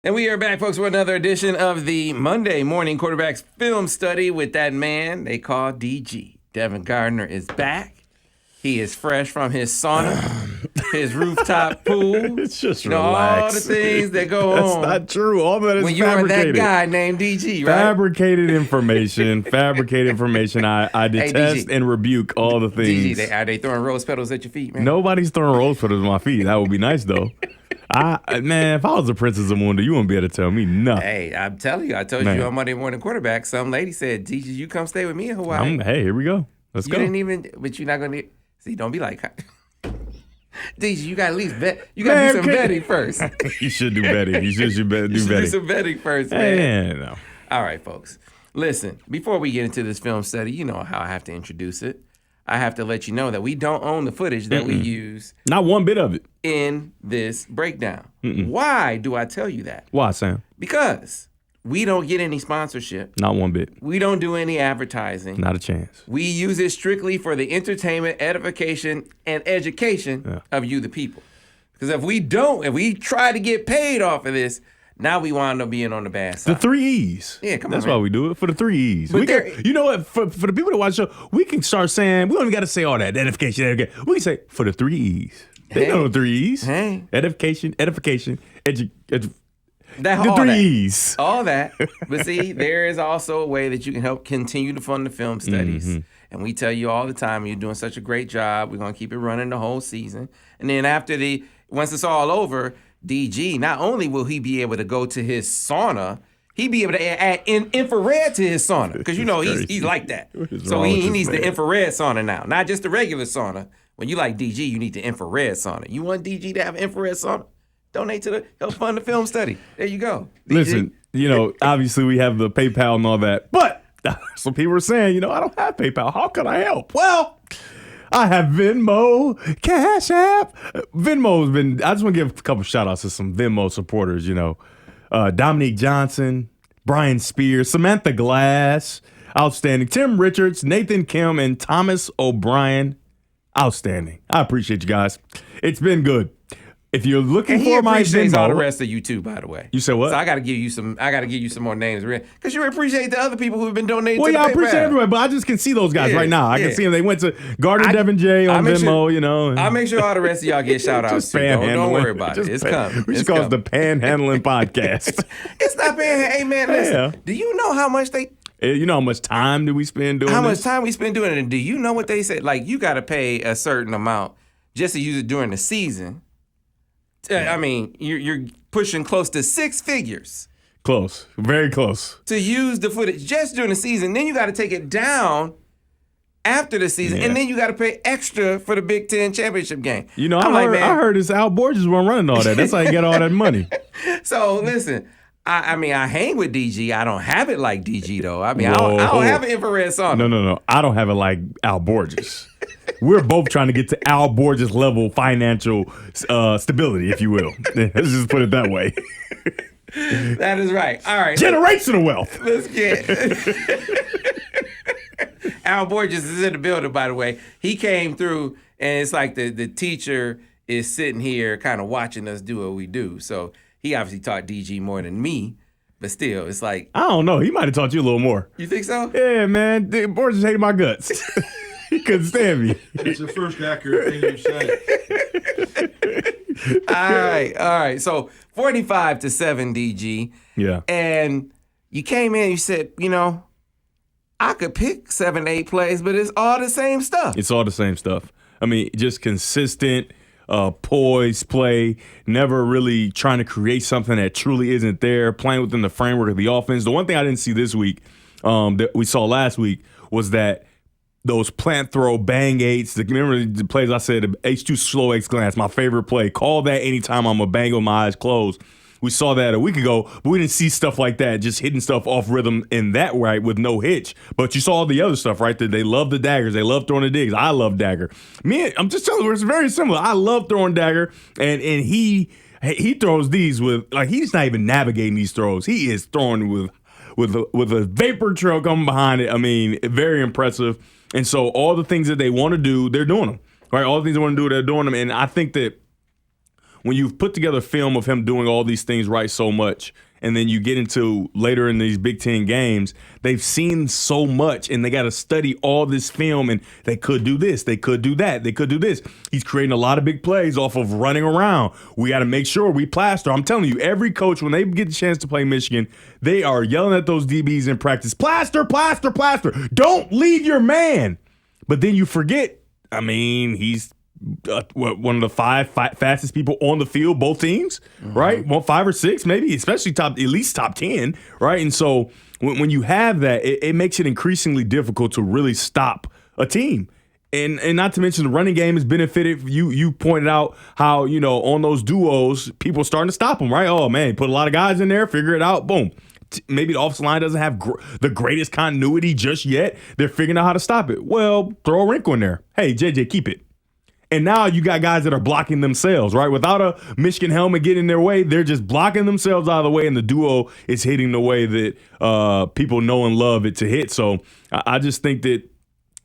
And we are back, folks, for another edition of the Monday Morning Quarterbacks Film Study with that man they call DG. Devin Gardner is back. He is fresh from his sauna, his rooftop pool. It's just all the things that go on. That's not true. All that is when you fabricated. are that guy named DG, right? Fabricated information. I detest and rebuke all the things. DG, are they throwing rose petals at your feet, man? Nobody's throwing rose petals at my feet. That would be nice, though. Man, if I was the Princess of Munda, you wouldn't be able to tell me nothing. Hey, I'm telling you, I told you on Monday Morning Quarterback, some lady said, DG, you come stay with me in Hawaii. Hey, here we go. Let's go. You didn't even, but you're not going to, see, don't be like, DG, you got to at least bet. You got to do some betting first. You should do betting. You should do betting. Do some betting first, man. No. All right, folks. Listen, before we get into this film study, you know how I have to introduce it. I have to let you know that we don't own the footage that we use. Not one bit of it. In this breakdown. Why do I tell you that? Why, Sam? Because we don't get any sponsorship. Not one bit. We don't do any advertising. Not a chance. We use it strictly for the entertainment, edification, and education of you, the people. Because if we try to get paid off of this, now we wind up being on the bad side. The 3 E's. Yeah, come on. That's why we do it, for the 3 E's. You know what? For the people that watch the show, we can start saying, we don't even got to say all that. Edification. We can say, for the 3 E's. They know the 3 E's. Hey. Edification, the all 3 that. E's. All that. But see, there is also a way that you can help continue to fund the film studies. And we tell you all the time, you're doing such a great job. We're going to keep it running the whole season. And then once it's all over, DG, not only will he be able to go to his sauna, he'd be able to add infrared to his sauna. Because, he's like that. So he needs the infrared sauna now, not just the regular sauna. When you like DG, you need the infrared sauna. You want DG to have an infrared sauna? Donate to help fund the film study. There you go. DG. Listen, obviously we have the PayPal and all that, but some people are saying, I don't have PayPal. How can I help? Well, I have Venmo, Cash App. Venmo's been, I just want to give a couple shout outs to some Venmo supporters, Dominique Johnson, Brian Spears, Samantha Glass, outstanding. Tim Richards, Nathan Kim, and Thomas O'Brien, outstanding. I appreciate you guys. It's been good. If you're looking for my Venmo, all the rest of you too, by the way. You said what? So I got to give you some more names, because you appreciate the other people who've been donating. Well, to I the appreciate PayPal. everybody, but I just can see those guys right now. I can see them. They went to Gardner Devin J on Venmo, I'll make sure all the rest of y'all get shout outs too. Don't worry about it. It's coming. We should call it the Panhandling Podcast. It's not panhandling. Hey man, listen. Do you know how much you know how much time do we spend doing this? How much time we spend doing it? And do you know what they said? Like, you got to pay a certain amount just to use it during the season. I mean, you're pushing close to 6 figures. Close. Very close. To use the footage just during the season. Then you got to take it down after the season. And then you got to pay extra for the Big Ten championship game. I heard this Al Borges wasn't running all that. That's how you get all that money. So, listen. I hang with DG. I don't have it like DG, though. I don't have an infrared sauna. No. I don't have it like Al Borges. We're both trying to get to Al Borges level financial stability, if you will. Let's just put it that way. That is right. All right. Generational wealth. Let's get Al Borges is in the building, by the way. He came through, and it's like the teacher is sitting here kind of watching us do what we do. So he obviously taught DG more than me, but still, it's like... I don't know. He might have taught you a little more. You think so? Yeah, man. Borges hated my guts. He couldn't stand me. It's the first accurate thing you said. All right. So 45-7, DG. Yeah. And you came in, you said, I could pick 7, 8 plays, but it's all the same stuff. It's all the same stuff. I mean, just consistent, poised play, never really trying to create something that truly isn't there, playing within the framework of the offense. The one thing I didn't see this week that we saw last week was that those plant throw bang eights. Remember the plays I said, H2 slow X glance, my favorite play. Call that anytime I'm a bang with my eyes closed. We saw that a week ago, but we didn't see stuff like that, just hitting stuff off rhythm in that right with no hitch. But you saw the other stuff, right? That they love the daggers. They love throwing the digs. I love dagger. I'm just telling you, it's very similar. I love throwing dagger, and he throws these with, like, he's not even navigating these throws. He is throwing with a vapor trail coming behind it. I mean, very impressive. And so all the things that they want to do, they're doing them, right? All the things they want to do, they're doing them. And I think that when you've put together film of him doing all these things right so much, and then you get into later in these Big Ten games, they've seen so much and they got to study all this film, and they could do this, they could do that, they could do this. He's creating a lot of big plays off of running around. We got to make sure we plaster. I'm telling you, every coach, when they get the chance to play Michigan, they are yelling at those DBs in practice, plaster, plaster, plaster. Don't leave your man. But then you forget, I mean, he's one of the five fastest people on the field, both teams, right? Well, 5 or 6, maybe, especially at least top 10, right? And so when you have that, it makes it increasingly difficult to really stop a team. And not to mention the running game has benefited. You pointed out how, on those duos, people are starting to stop them, right? Oh, man, put a lot of guys in there, figure it out, boom. Maybe the offensive line doesn't have the greatest continuity just yet. They're figuring out how to stop it. Well, throw a wrinkle in there. Hey, JJ, keep it. And now you got guys that are blocking themselves, right? Without a Michigan helmet getting in their way, they're just blocking themselves out of the way, and the duo is hitting the way that people know and love it to hit. So I just think that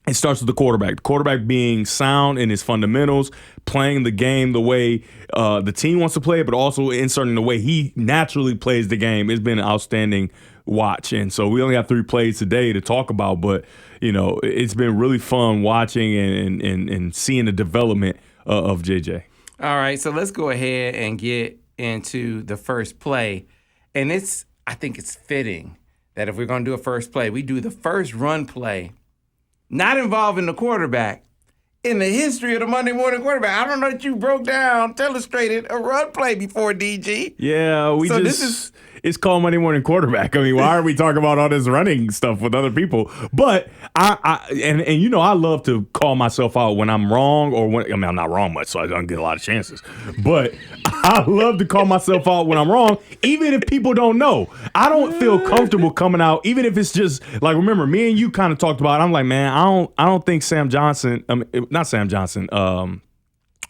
it starts with the quarterback. The quarterback being sound in his fundamentals, playing the game the way the team wants to play it, but also inserting the way he naturally plays the game. It's been an outstanding watch. And so we only have 3 plays today to talk about, but it's been really fun watching and seeing the development of JJ. All right, so let's go ahead and get into the first play. And I think it's fitting that if we're going to do a first play, we do the first run play, not involving the quarterback, in the history of the Monday morning quarterback. I don't know that you broke down, illustrated a run play before, DG. Yeah, it's called Monday Morning Quarterback. I mean, why are we talking about all this running stuff with other people? But I love to call myself out when I'm wrong, I'm not wrong much, so I don't get a lot of chances. But I love to call myself out when I'm wrong, even if people don't know. I don't feel comfortable coming out, even if it's just like, remember, me and you kind of talked about it. I'm like, man, I don't think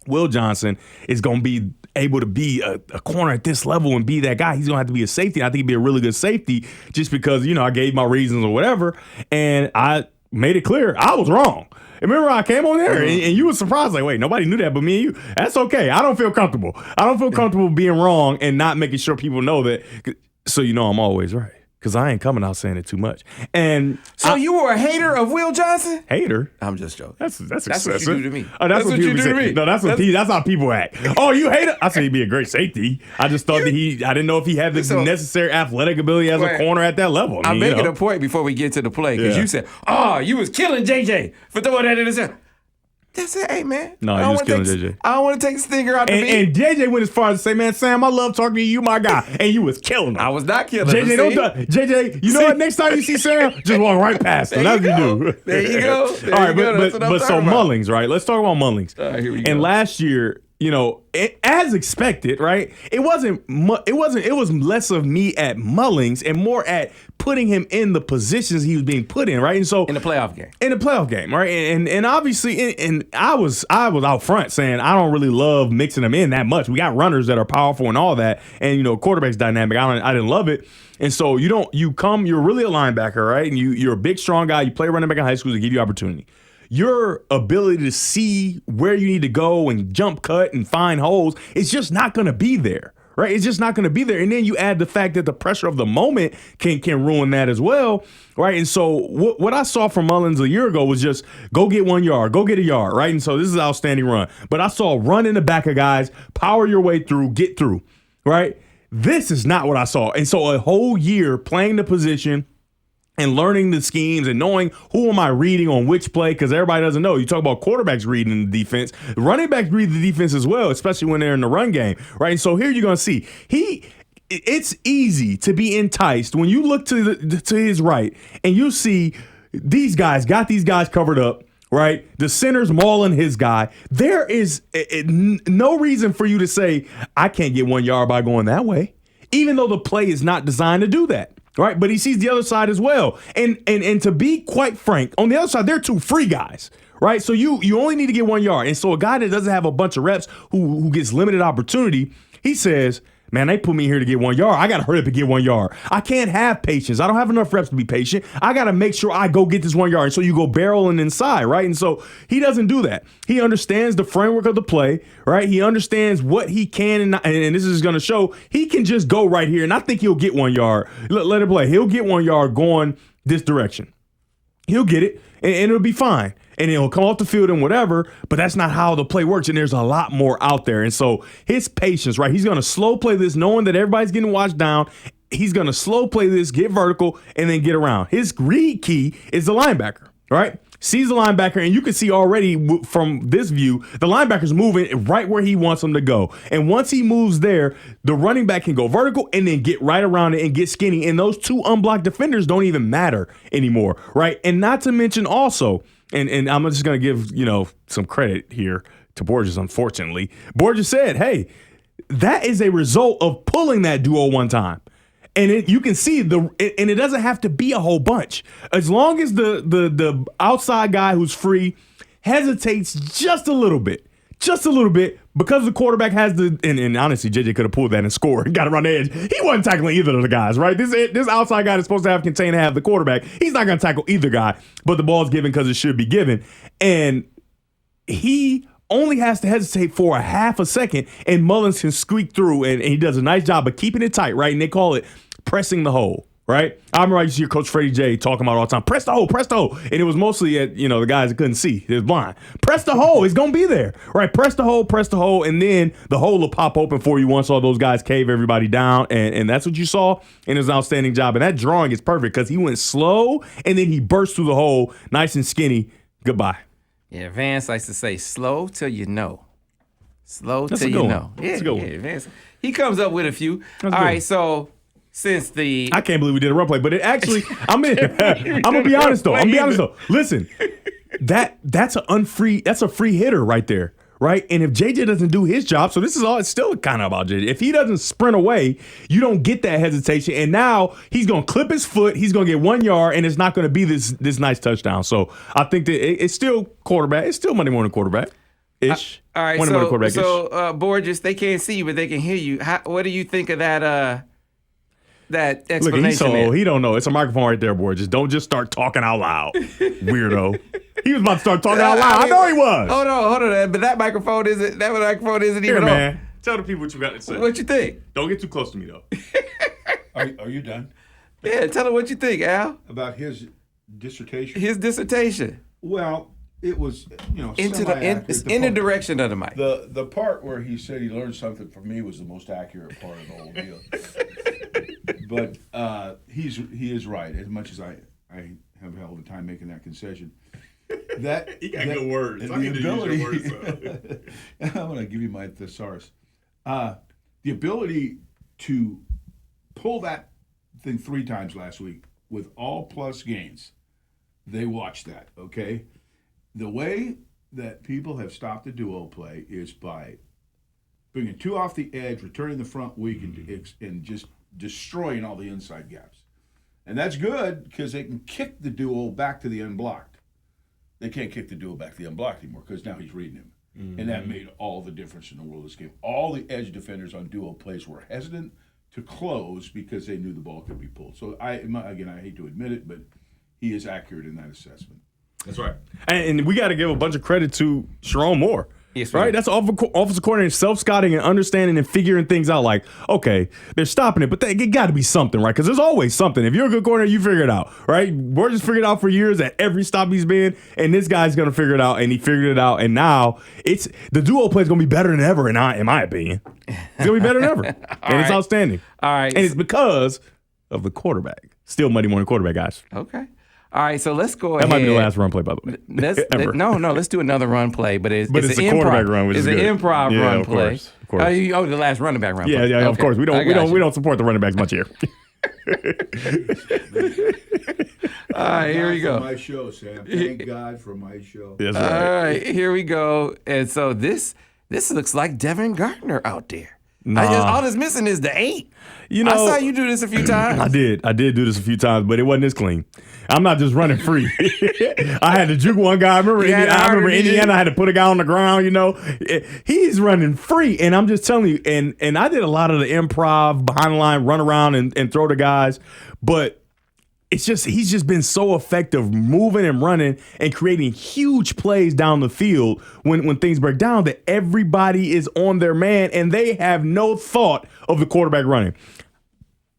Will Johnson is going to be able to be a corner at this level and be that guy. He's going to have to be a safety. I think he'd be a really good safety just because, I gave my reasons or whatever. And I made it clear I was wrong. Remember I came on there and you were surprised, like, wait, nobody knew that but me and you. That's okay. I don't feel comfortable. I don't feel comfortable being wrong and not making sure people know that. So I'm always right. Because I ain't coming out saying it too much. And so you were a hater of Will Johnson? Hater? I'm just joking. That's what you do to me. Oh, that's what you do to me. No, that's how people act. Oh, you hate it? I said he'd be a great safety. I just thought that I didn't know if he had the necessary athletic ability as a corner at that level. I'm making a point before we get to the play because you said, you was killing JJ for throwing that in his head. That's it, hey, man. No, he was killing JJ. I don't want to take a stinger out the beat. And JJ went as far as to say, man, Sam, I love talking to you, my guy. And you was killing him. I was not killing him. JJ, you know what? Next time you see Sam, just walk right past him. That's what you do. There you go. All right, but so Mullings, right? Let's talk about Mullings. Here we go. And last year, as expected, right? It was less of me at Mullings and more at putting him in the positions he was being put in, right? And so in the playoff game, right? And obviously, and I was out front saying I don't really love mixing them in that much. We got runners that are powerful and all that, and quarterback's dynamic. I didn't love it. And so you're really a linebacker, right? And you're a big, strong guy. You play running back in high school to give you opportunity. Your ability to see where you need to go and jump cut and find holes is just not going to be there, right? It's just not going to be there. And then you add the fact that the pressure of the moment can ruin that as well, right? And so what I saw from Mullins a year ago was just go get 1 yard, go get a yard, right? And so this is an outstanding run. But I saw run in the back of guys, power your way through, get through, right? This is not what I saw. And so a whole year playing the position and learning the schemes and knowing who am I reading on which play, because everybody doesn't know. You talk about quarterbacks reading the defense. Running backs read the defense as well, especially when they're in the run game, right? And so here you're going to see. It's easy to be enticed when you look to his right and you see these guys got these guys covered up, right? The center's mauling his guy. There is no reason for you to say, I can't get 1 yard by going that way, even though the play is not designed to do that. Right, but he sees the other side as well. And to be quite frank, on the other side, they're 2 free guys, right? So you only need to get 1 yard. And so a guy that doesn't have a bunch of reps who gets limited opportunity, he says, Man, they put me here to get 1 yard. I got to hurry up and get 1 yard. I can't have patience. I don't have enough reps to be patient. I got to make sure I go get this 1 yard. And so you go barreling inside, right? And so he doesn't do that. He understands the framework of the play, right? He understands what he can, and this is going to show he can just go right here. And I think he'll get 1 yard. Let it play. He'll get 1 yard going this direction. He'll get it, and it'll be fine. And he'll come off the field and whatever, but that's not how the play works. And there's a lot more out there. And so his patience, right? He's going to slow play this, knowing that everybody's getting watched down. He's going to slow play this, get vertical, and then get around. His read key is the linebacker, right? Sees the linebacker, and you can see already from this view, the linebacker's moving right where he wants him to go. And once he moves there, the running back can go vertical and then get right around it and get skinny. And those two unblocked defenders don't even matter anymore, right? And not to mention also, and I'm just going to give, some credit here to Borges, unfortunately. Borges said, hey, that is a result of pulling that duo one time. And you can see and it doesn't have to be a whole bunch. As long as the outside guy who's free hesitates just a little bit, because the quarterback has and honestly, JJ could have pulled that and scored and got around the edge. He wasn't tackling either of the guys, right? This outside guy that's supposed to have contain to have the quarterback, he's not going to tackle either guy, but the ball's given because it should be given. And he only has to hesitate for a half a second, and Mullins can squeak through, and he does a nice job of keeping it tight, right? And they call it pressing the hole, right? I remember I used to hear Coach Freddie J talking about all the time, press the hole. And it was mostly at, the guys that couldn't see. They was blind. Press the hole. It's going to be there, right? Press the hole, and then the hole will pop open for you once all those guys cave everybody down, and that's what you saw, and it was an outstanding job. And that drawing is perfect because he went slow, and then he burst through the hole, nice and skinny. Goodbye. Yeah, Vance likes to say, slow till you know. That's Till a good you one. know. That's a good one. Vance, he comes up with a few. All right, so since I can't believe we did a run play, but it actually, I'm gonna be honest though. Listen, that's a free hitter right there, right? And if JJ doesn't do his job, so this is all, it's still kind of about JJ. If he doesn't sprint away, you don't get that hesitation. And now he's gonna clip his foot, he's gonna get 1 yard, and it's not gonna be this nice touchdown. So I think that it's still quarterback. It's still Monday morning quarterback. Ish. All right, so Borges, they can't see you, but they can hear you. What do you think of that explanation? Look, he's so old. He don't know. It's a microphone right there, Borges. Don't just start talking out loud, weirdo. He was about to start talking out loud. I know he was. Hold on. But that microphone isn't even on. Man. Tell the people what you got to say. What you think? Don't get too close to me, though. Are you done? Yeah, tell them what you think, Al. About his dissertation? His dissertation. Well, it was, it's in the direction of the mic. The part where he said he learned something from me was the most accurate part of the whole deal. But he is right. As much as I have held the time making that concession, he got good words. I need to use your words. I'm going to give you my thesaurus. The ability to pull that thing 3 times last week with all plus gains. They watched that. Okay. The way that people have stopped the duo play is by bringing 2 off the edge, returning the front weak, and just destroying all the inside gaps. And that's good because they can kick the duo back to the unblocked. They can't kick the duo back to the unblocked anymore because now he's reading him. Mm-hmm. And that made all the difference in the world of this game. All the edge defenders on duo plays were hesitant to close because they knew the ball could be pulled. So, I hate to admit it, but he is accurate in that assessment. That's right. And we got to give a bunch of credit to Sharon Moore. Yes, right? That's offensive coordinator self-scouting and understanding and figuring things out like, okay, they're stopping it, but it got to be something, right? Because there's always something. If you're a good coordinator, you figure it out, right? Borges figured it out for years at every stop he's been, and this guy's going to figure it out, and he figured it out, and now the duo play is going to be better than ever, in my opinion. It's going to be better than ever, and it's outstanding. All right. And it's because of the quarterback. Still Monday morning quarterback, guys. Okay. All right, so let's go ahead. That might be the last run play, by the way. Let's do another run play, but it's a an quarterback run, which it's is an good. improv run play. Of course. The last running back run play. Yeah, okay. Of course. We don't support the running backs much here. All right, here we go. My show, Sam. Thank God for my show. That's right. All right, here we go. And so this looks like Devin Gardner out there. All that's missing is the 8. You know, I saw you do this a few times. I did do this a few times, but it wasn't this clean. I'm not just running free. I had to juke one guy. I remember Indiana. I had to put a guy on the ground. You know, he's running free, and I'm just telling you. And I did a lot of the improv behind the line, run around and throw to guys, but it's just he's just been so effective moving and running and creating huge plays down the field when things break down that everybody is on their man and they have no thought of the quarterback running.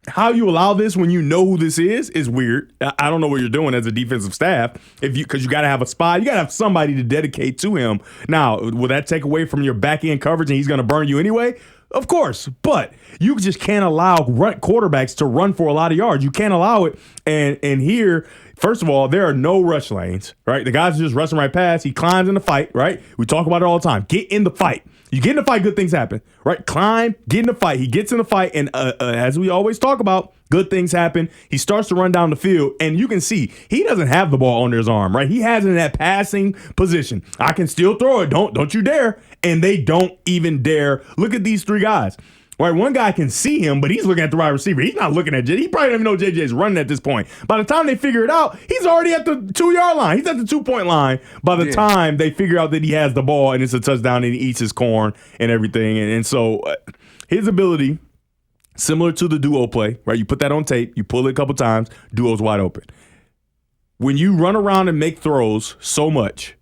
How you allow this when you know who this is weird. I don't know what you're doing as a defensive staff because you got to have a spy. You got to have somebody to dedicate to him. Now, will that take away from your back end coverage and he's going to burn you anyway? Of course, but you just can't allow quarterbacks to run for a lot of yards. You can't allow it. And here, first of all, there are no rush lanes, right? The guys are just rushing right past. He climbs in the fight, right? We talk about it all the time. Get in the fight. You get in the fight, good things happen, right? Climb, get in the fight. He gets in the fight, and as we always talk about, good things happen. He starts to run down the field, and you can see he doesn't have the ball under his arm, right? He has it in that passing position. I can still throw it. Don't you dare. And they don't even dare. Look at these 3 guys. Right, one guy can see him, but he's looking at the wide receiver. He's not looking at JJ. He probably doesn't even know JJ's running at this point. By the time they figure it out, he's already at the 2-yard line. He's at the 2-point line by the time they figure out that he has the ball and it's a touchdown and he eats his corn and everything. And so his ability, similar to the duo play, right? You put that on tape, you pull it a couple times, duo's wide open. When you run around and make throws so much,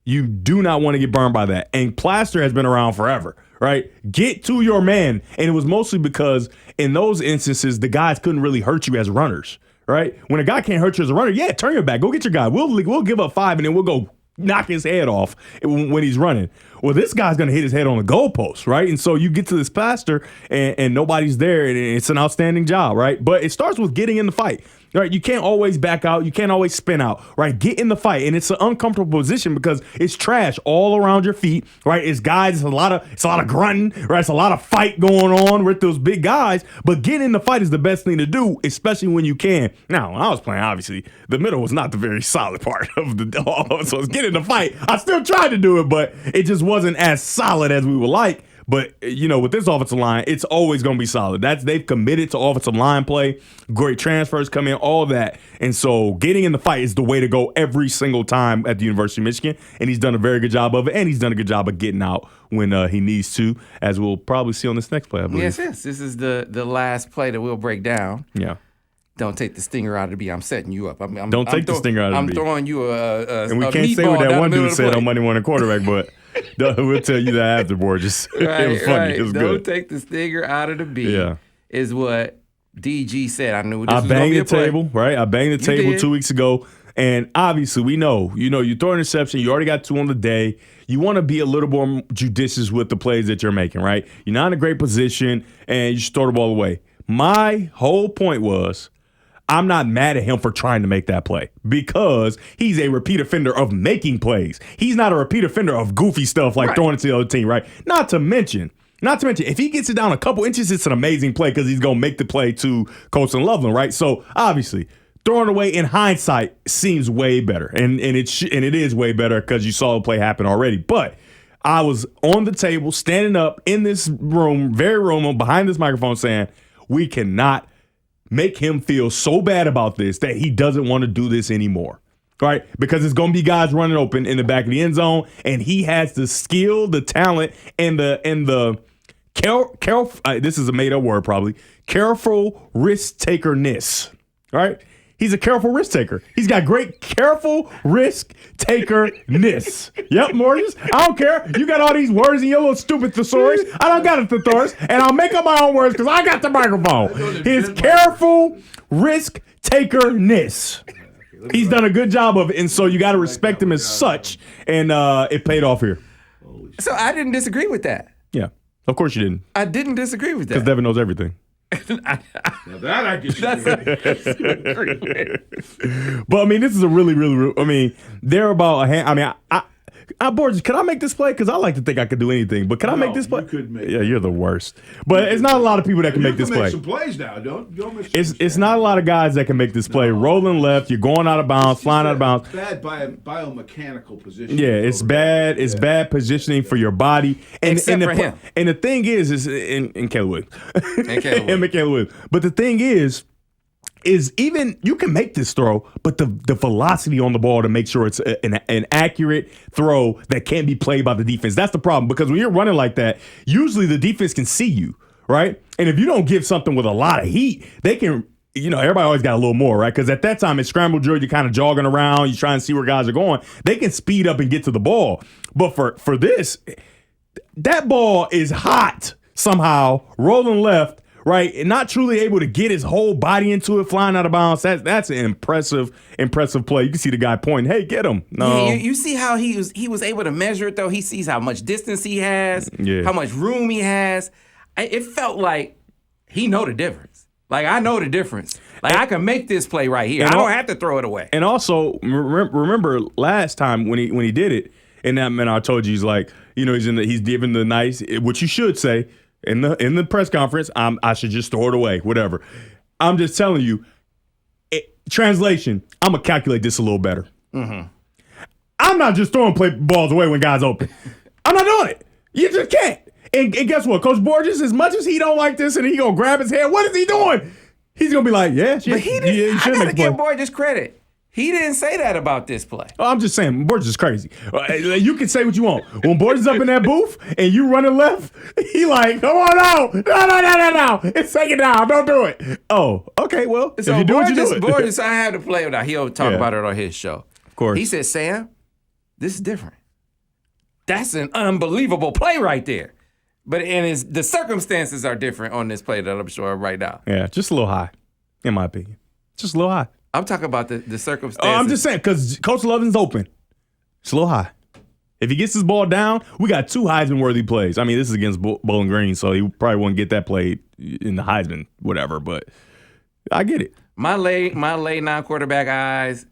you do not want to get burned by that. And Plaster has been around forever. Right? Get to your man. And it was mostly because in those instances, the guys couldn't really hurt you as runners. Right? When a guy can't hurt you as a runner, turn your back. Go get your guy. We'll give up 5 and then we'll go knock his head off when he's running. Well, this guy's going to hit his head on the goalpost, right? And so you get to this Plaster and nobody's there, and it's an outstanding job, right? But it starts with getting in the fight. Right, you can't always back out. You can't always spin out. Right, get in the fight, and it's an uncomfortable position because it's trash all around your feet. Right, it's guys. It's a lot of grunting. Right, it's a lot of fight going on with those big guys. But getting in the fight is the best thing to do, especially when you can. Now, when I was playing, obviously the middle was not the very solid part of the dog. So it's get in the fight. I still tried to do it, but it just wasn't as solid as we would like. But, you know, with this offensive line, it's always going to be solid. They've committed to offensive line play. Great transfers come in, all that. And so getting in the fight is the way to go every single time at the University of Michigan. And he's done a very good job of it. And he's done a good job of getting out when he needs to, as we'll probably see on this next play, I believe. Yes. This is the last play that we'll break down. Yeah. Don't take the stinger out of the B. I'm setting you up. Don't take the stinger out of the B. I'm throwing you a and we can't say what that one dude said on Monday Morning Quarterback, but we'll tell you that after, Borges. Right, it was funny. Right. It was Don't good. take the stinger out of the B. Yeah. Is what DG said. I knew this was going to be a play. table, right? I banged the table 2 weeks ago. And obviously, we know, you throw an interception, you already got 2 on the day. You want to be a little more judicious with the plays that you're making, right? You're not in a great position, and you should throw the ball away. My whole point was, I'm not mad at him for trying to make that play because he's a repeat offender of making plays. He's not a repeat offender of goofy stuff like throwing it to the other team, right? Not to mention, if he gets it down a couple inches, it's an amazing play because he's going to make the play to Colson Loveland, right? So, obviously, throwing away in hindsight seems way better, and it is way better because you saw the play happen already. But I was on the table, standing up in this room, behind this microphone saying, we cannot make him feel so bad about this that he doesn't want to do this anymore, right? Because it's going to be guys running open in the back of the end zone, and he has the skill, the talent, and the careful. This is a made up word, probably. Careful risk takerness, right? He's a careful risk taker. He's got great careful risk taker-ness. Yep, Morges. I don't care. You got all these words in your little stupid thesaurus. I don't got a thesaurus, and I'll make up my own words because I got the microphone. His careful risk taker-ness. He's done a good job of it, and so you got to respect him as such, and it paid off here. So I didn't disagree with that. Yeah, of course you didn't. I didn't disagree with that. Because Devin knows everything. Now that I disagree. But I mean, this is a really, really. I mean, they're about a hand. I mean, Borges, can I make this play? Because I like to think I could do anything, but can I make this play? You could make yeah, you're the worst. But it's not a lot of people that can make this play. Some plays now. Don't miss. It's not a lot of guys that can make this play. Rolling left, you're going out of bounds, flying out of bounds. Bad biomechanical position. Yeah, it's bad. It's bad positioning for your body. And Except for him. And the thing is in Caleb Williams. And Caleb Williams. But the thing is even you can make this throw, but the velocity on the ball to make sure it's an accurate throw that can't be played by the defense. That's the problem, because when you're running like that, usually the defense can see you, right? And if you don't give something with a lot of heat, they can, everybody always got a little more, right? Because at that time, it's scramble drill, you're kind of jogging around, you try and see where guys are going. They can speed up and get to the ball. But for this, that ball is hot somehow, rolling left, right, and not truly able to get his whole body into it, flying out of bounds. That's an impressive play. You can see the guy pointing, "Hey, get him!" No, yeah, you see how he was able to measure it though. He sees how much distance he has, how much room he has. It felt like he know the difference. Like, I know the difference. Like, I can make this play right here. I don't have to throw it away. And also, remember last time when he did it, and that man, I told you, he's like, he's giving the nice, what you should say. In the press conference, I should just throw it away, whatever. I'm just telling you, translation, I'm going to calculate this a little better. Mm-hmm. I'm not just throwing balls away when guys open. I'm not doing it. You just can't. And guess what? Coach Borges, as much as he don't like this and he going to grab his head, what is he doing? He's going to be like, yeah, but he didn't, I got to give Borges credit. He didn't say that about this play. Oh, I'm just saying, Borges is crazy. You can say what you want. When Borges up in that booth and you running left, he like, come on out. No. It's second down. Don't do it. Oh, okay, well, so if you do Borges, it, you do it. Borges, I have to play with that. He'll talk about it on his show. Of course. He said, Sam, this is different. That's an unbelievable play right there. But the circumstances are different on this play that I'm showing right now. Yeah, just a little high, in my opinion. Just a little high. I'm talking about the circumstances. Oh, I'm just saying, because Coach Lovin's open. It's a little high. If he gets his ball down, we got 2 Heisman-worthy plays. I mean, this is against Bowling Green, so he probably won't get that play in the Heisman, whatever, but I get it. My late non-quarterback eyes,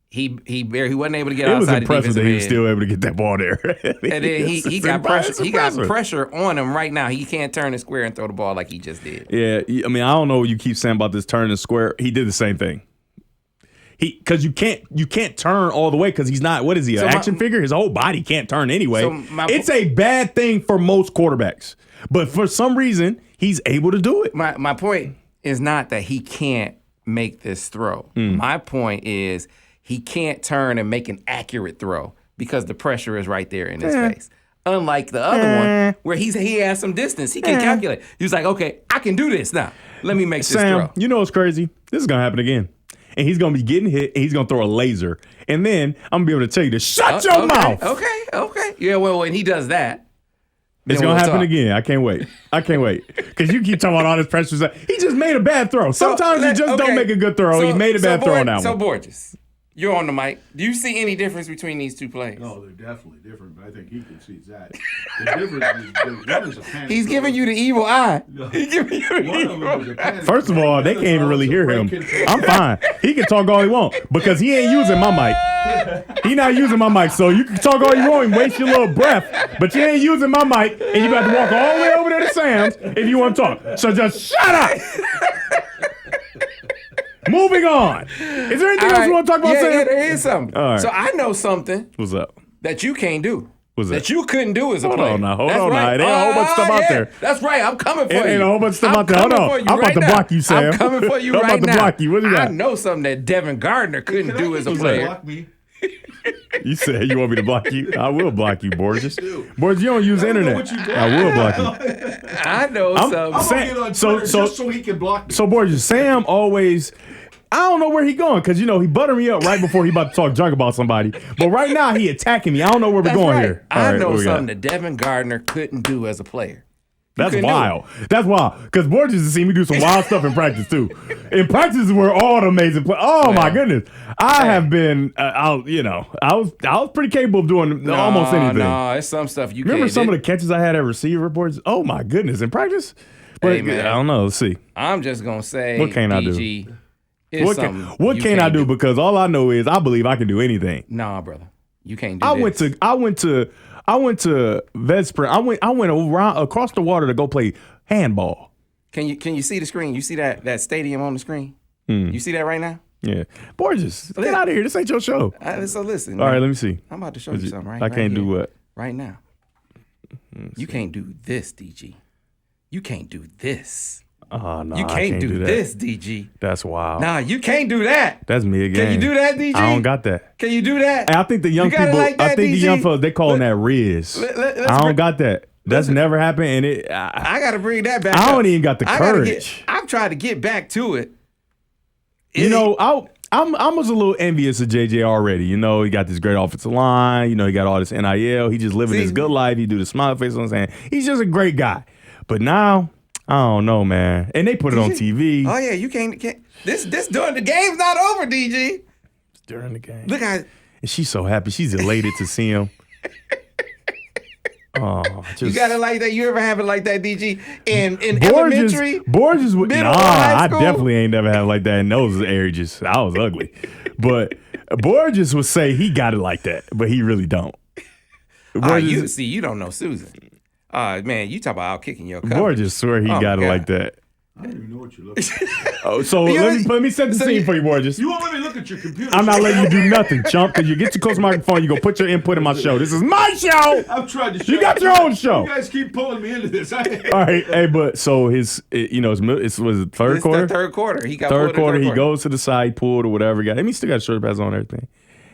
he wasn't able to get outside the defensive end. It was impressive that he was still able to get that ball there. And then he got pressure. He got pressure on him right now. He can't turn the square and throw the ball like he just did. Yeah, I mean, I don't know what you keep saying about this turning the square. He did the same thing. Because you can't turn all the way because he's not, what is he, an action figure? His whole body can't turn anyway. It's a bad thing for most quarterbacks. But for some reason, he's able to do it. My point is not that he can't make this throw. My point is he can't turn and make an accurate throw because the pressure is right there in his face. Unlike the other one where he has some distance. He can calculate. He was like, okay, I can do this now. Let me make this throw. You know what's crazy? This is going to happen again. And he's going to be getting hit, and he's going to throw a laser. And then I'm going to be able to tell you to shut your mouth. Okay. Yeah, well, when he does that, it's going to happen again. I can't wait. Because you keep talking about all this pressure. He just made a bad throw. Sometimes you just don't make a good throw. He made a bad throw on that one. So, Borges, you're on the mic. Do you see any difference between these 2 plays? No, they're definitely different, but I think he can see that. The difference is one is a panic. He's giving you the evil eye. No. He's giving you the evil eye. First of all, they can't even really hear him. I'm fine. He can talk all he wants because he ain't using my mic. He not using my mic, so you can talk all you want and waste your little breath, but you ain't using my mic, and you got to walk all the way over there to Sam's if you want to talk. So just shut up. Moving on. Is there anything else you want to talk about, Sam? Yeah, there is something. All right. So I know something. What's up? That you can't do. What's that? That you couldn't do as a player. Hold on now. It ain't a whole bunch of stuff out there. That's right. I'm coming for you. It ain't a whole bunch of stuff out there. Hold on. I'm about to block you, Sam. I'm coming for you right now. I'm about to block you. What you got? I know something that Devin Gardner couldn't do as a player. Block me? You said you want me to block you? I will block you, Borges. Borges, you don't use the internet. I will block you. I know something. I'm gonna get on Twitter just so he can block me. So, Borges, Sam always... I don't know where he going because, he buttered me up right before he about to talk junk about somebody. But right now, he attacking me. I don't know where we're going here. I know something that Devin Gardner couldn't do as a player. That's wild. That's wild. Because Borges has seen me do some wild stuff in practice, too. In practice, we're all amazing players. Oh, my goodness. I have been, I was pretty capable of doing almost anything. No, it's some stuff you Remember can't some of the catches I had at receiver boards? Oh, my goodness. In practice? But, hey, man. I don't know. Let's see. I'm just going to say, what can I do? What can I do? Because all I know is I believe I can do anything. Nah, brother. You can't do I this. went to Vesprin. I went around across the water to go play handball. Can you see the screen? You see that stadium on the screen? You see that right now? Yeah. Borges, get out of here. This ain't your show. So listen. All man. right, let me see. I'm about to show you something right I can't do here, what? right now. You can't do this, DG. You can't do this. Oh, no, You I can't do that. this, DG. That's wild. Nah, you can't do that. That's me again. Can you do that, DG? I don't got that. Can you do that? Hey, I think the young You gotta people, like that, I think the DG. young folks, they calling that Riz. let's I don't bring- got that. That's listen. never happened, and it. I got to bring that back. I don't up. even got the I gotta courage. I've tried to get back to it. You know, I was a little envious of JJ already. You know, he got this great offensive line. You know, he got all this NIL. He just living his good life. He do the smile face on his hand. He's just a great guy. But now, I don't know, man. And they put it on TV. Oh yeah, you can't. This during the game's not over, DG. It's during the game. Look at. And she's so happy. She's elated to see him. Oh, just, You got it like that. You ever have it like that, DG? In elementary? Borges would. middle, Nah, or high I school? definitely ain't never had it like that in those ages. I was ugly. But Borges would say he got it like that, but he really don't. You don't know Susan. Man, you talk about out kicking your coverage. Borges swear he got it God. like that. I don't even know what you're looking at. Oh, so let me set the scene for you, Borges. You won't let me look at your computer. I'm not letting you do nothing, chump, because you get too close to the microphone, you go put your input in my show. This is my show. I've tried to show You got your own show. You guys keep pulling me into this. All right, hey, but so was it third It's quarter? the third quarter. He got Third pulled in quarter, he goes to the side, pulled or whatever. He still got a shirt pads on and everything.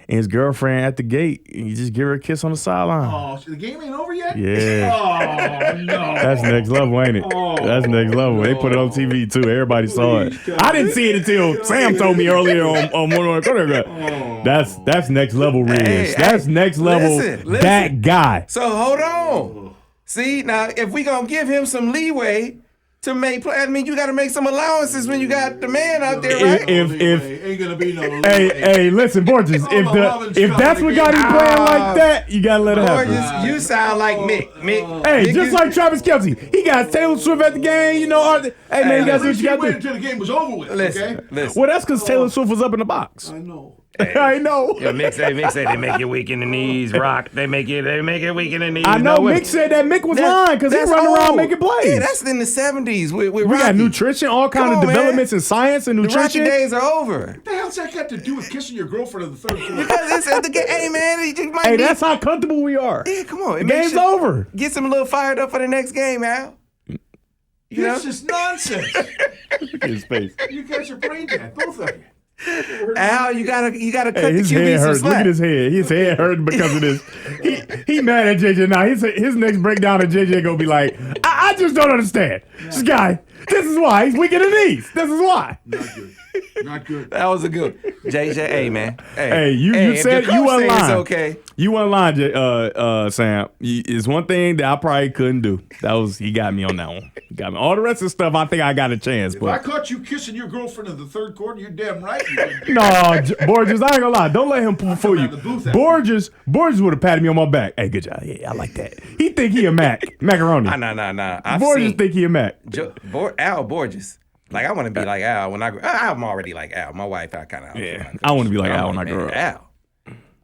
And his girlfriend at the gate, he just give her a kiss on the sideline. Oh, so the game ain't over yet? Yeah. Oh, no. That's next level, ain't it? That's next level. They put it on TV too. Everybody saw it. I didn't see it until Sam told me earlier on one on the quarter. That's next level, Riz. Hey, That's next level. listen. That guy. So hold on. See, now if we gonna give him some leeway to make play, I mean you gotta make some allowances when you got the man out there, right? If ain't gonna be no hey, listen, Borges. If that's what got him playing like that, you gotta let it happen. Borges, you sound like Mick. Hey, Mick just is- like Travis Kelce, he got Taylor Swift at the game. You know, hey man, you gotta do what you gotta wait do. until the game was over with. Listen, Okay? listen. Well, that's because Taylor Swift was up in the box. I know. I know. Yo, Mick said they make you weak in the knees, rock. They make it weak in the knees. I know. No way. Mick said that Mick was lying because he That's running around old. making plays. Yeah, that's in the 70s with we Rocky. got nutrition, all kind Come of on, man. developments in science and The Rocky nutrition. days are over. What the hell's that got to do with kissing your girlfriend in the third quarter? Because it's at the game. Hey, man, he just might Hey, be. that's how comfortable we are. Yeah, come on. The game's over. Get some a little fired up for the next game, Al. You know? This is nonsense. Look at his face. You guys are brain dead, both of you. Al, you gotta cut Hey, the his QB head some hurts. Look slack. at his head. His head hurting because of this. He mad at JJ now. His next breakdown at JJ gonna be like, I just don't understand. This guy, this is why he's weak in the knees. This is why. Not good. Not good. That was a good JJ. Hey, man. Hey, you if said the you coach weren't say it's lying. okay. You weren't lying, Sam. It's one thing that I probably couldn't do. He got me on that one. He got me. All the rest of the stuff, I think I got a chance. If I But caught you kissing your girlfriend in the third quarter, you're damn right. You did. no, Borges, I ain't gonna lie. Don't let him fool you. out of the booth after Borges would have patted me on my back. Hey, good job. Yeah, I like that. He think he a macaroni. Nah. I've Borges seen think he a Mac. Al Borges. Like I want to be like Al when I grow. I'm already like Al. My wife, I kind of. Yeah, I want to be like Al when I grow up. Al.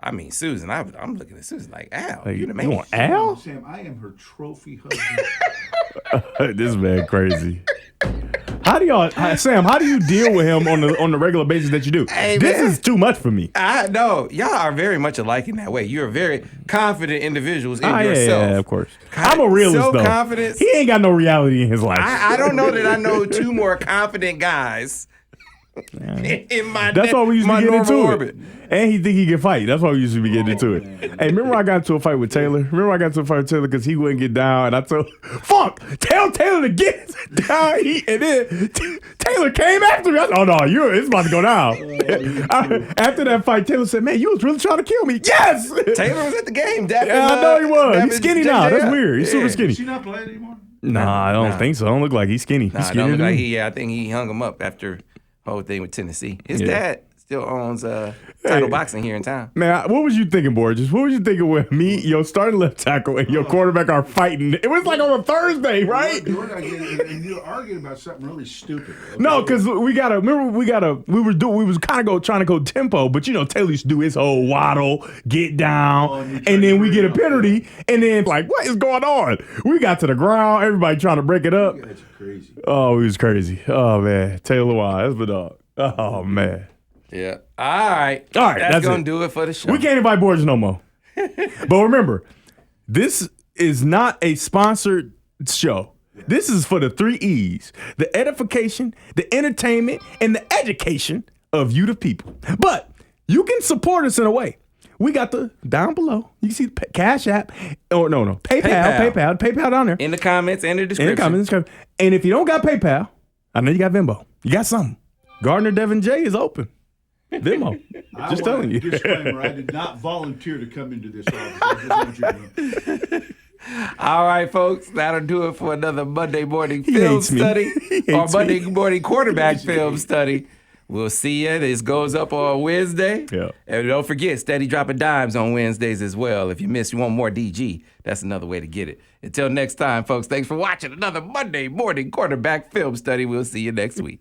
I mean Susan. I'm looking at Susan like Al. Hey, You the man. want Al? Sam, I am her trophy husband. This man crazy. Sam? How do you deal with him on the regular basis that you do? Hey, this man. is too much for me. I know y'all are very much alike in that way. You're very confident individuals in Yeah, yourself. of course. I'm a realist so though. confident. He ain't got no reality in his life. I don't know that I know two more confident guys in my That's why we used to my be getting into normal it. orbit. And he think he can fight. That's why we used to be getting into it. Hey, remember I got into a fight with Taylor? Because he wouldn't get down, and I told fuck, tell Taylor to get down. And then Taylor came after me. I said, oh no, it's about to go down. After that fight, Taylor said, man, you was really trying to kill me. Yes! Taylor was at the game. Dapping, Yeah, I know he was. dapping He's skinny JJ now. That's up. weird. He's super skinny. Is she not playing anymore? Nah, I don't think so. I don't look like he's skinny. Nah, He's it skinnier don't look than like me. I think he hung him up after the whole thing with Tennessee. His Yeah. dad still owns Title Boxing here in town. Man, what was you thinking, Borges? What was you thinking when me, your starting left tackle, and your quarterback are fighting? It was like on a Thursday, right? You're not getting, and you're arguing about something really stupid. Okay? No, because we was kind of trying to go tempo, but Taylor used to do his whole waddle, get down, and then we get a penalty, and then like, what is going on? We got to the ground, everybody trying to break it up. That's crazy. Oh, he was crazy. Oh man, Taylor Wise, but dog. Oh man. Yeah. All right. That's gonna do it for the show. We can't invite Borges no more. But remember, this is not a sponsored show. This is for the 3 E's: the edification, the entertainment, and the education of you, the people. But you can support us in a way. We got the down below. You can see the Cash App. Oh, no. PayPal down there. In the comments and the description. And if you don't got PayPal, I know you got Venmo. You got something. Gardner Devin J is open. Venmo. Just telling you. Disclaimer, I did not volunteer to come into this office. I just want you to know. All right, folks. That'll do it for another Monday morning film study or Monday morning quarterback film study. We'll see you. This goes up on Wednesday. Yeah. And don't forget, Steady Dropping Dimes on Wednesdays as well. If you want more DG, that's another way to get it. Until next time, folks, thanks for watching another Monday morning quarterback film study. We'll see you next week.